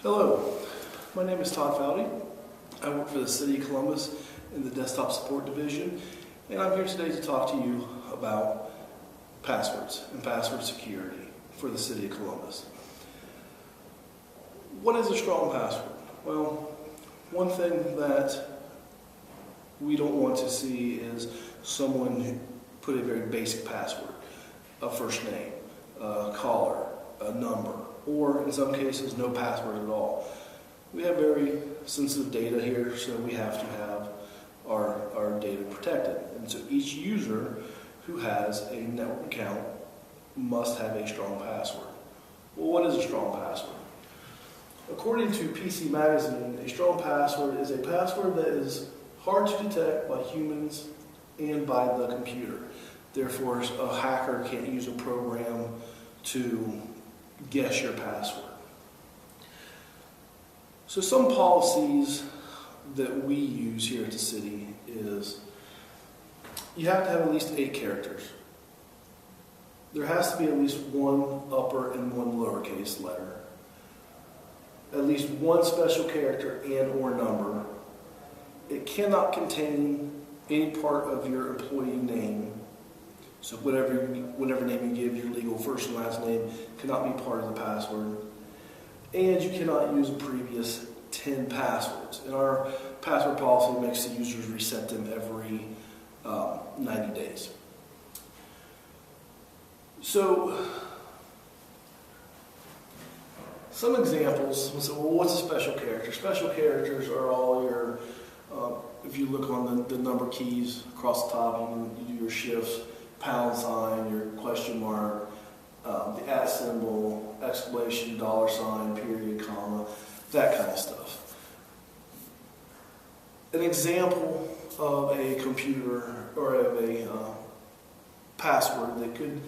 Hello, my name is TMFoughty. I work for the City of Columbus in the Desktop Support Division, and I'm here today to talk to you about passwords and password security for the City of Columbus. What is a strong password? Well, one thing that we don't want to see is someone put a very basic password, a first name, a caller, a number, or in some cases no password at all. We have very sensitive data here, so we have to have our data protected. And so each user who has a network account must have a strong password. Well, what is a strong password? According to PC Magazine, a strong password is a password that is hard to detect by humans and by the computer. Therefore, a hacker can't use a program to guess your password. So some policies that we use here at the city is you have to have at least 8 characters. There has to be at least one upper and one lowercase letter. At least one special character and or number. It cannot contain any part of your employee name. So whatever name you give, your legal first and last name cannot be part of the password. And you cannot use the previous 10 passwords. And our password policy makes the users reset them every 90 days. So some examples, well, what's a special character? Special characters are all your, if you look on the number keys across the top, you do your shifts, pound sign, your question mark, the @ symbol, exclamation, $, period, comma, that kind of stuff. An example of a computer or of a password that could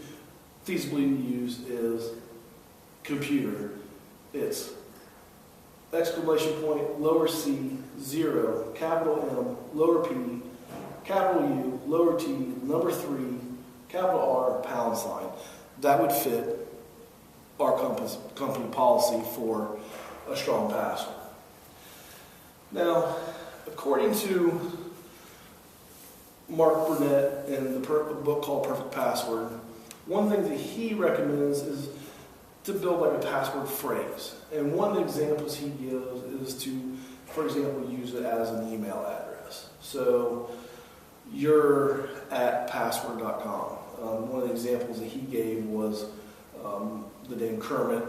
feasibly be used is computer. It's exclamation point, lower c, 0, capital M, lower p, capital U, lower t, number 3, capital R, pound sign. That would fit our company policy for a strong password. Now, according to Mark Burnett in the book called Perfect Password, one thing that he recommends is to build like a password phrase. And one of the examples he gives is to, for example, use it as an email address. So you're at password.com. One of the examples that he gave was the name Kermit,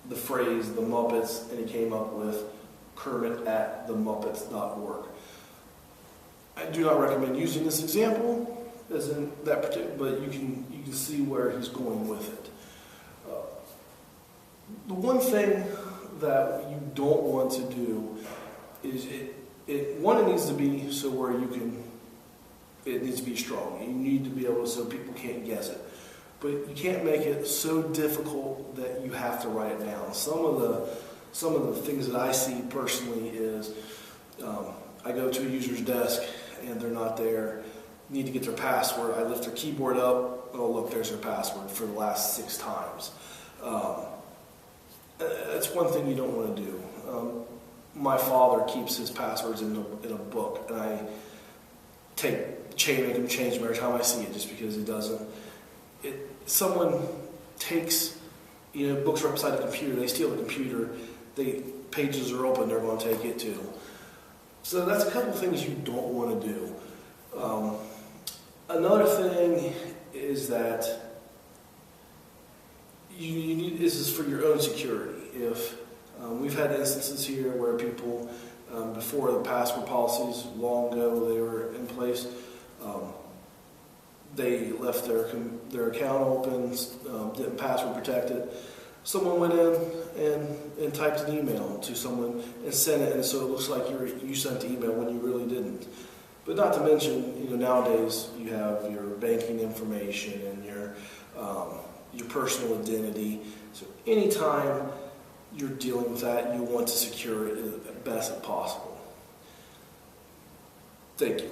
the phrase the Muppets, and he came up with Kermit@themuppets.org. I do not recommend using this example as in that particular, but you can see where he's going with it. The one thing that you don't want to do is it needs to be so where it needs to be strong. You need to be able to, so people can't guess it. But you can't make it so difficult that you have to write it down. Some of the things that I see personally is I go to a user's desk and they're not there, need to get their password. I lift their keyboard up, oh look, there's their password for the last 6 times. That's one thing you don't want to do. My father keeps his passwords in a book, and I make him change them every time I see it, just because he doesn't. Someone takes, books are upside the computer. They steal the computer. Pages are open. They're going to take it too. So that's a couple of things you don't want to do. Another thing is that you need, this is for your own security. If we've had instances here where people, before the password policies long ago they were in place, they left their account open, didn't password protect it. Someone went in and typed an email to someone and sent it, and so it looks like you sent the email when you really didn't. But not to mention, nowadays you have your banking information and your personal identity. So anytime you're dealing with that, you want to secure it as best as possible. Thank you.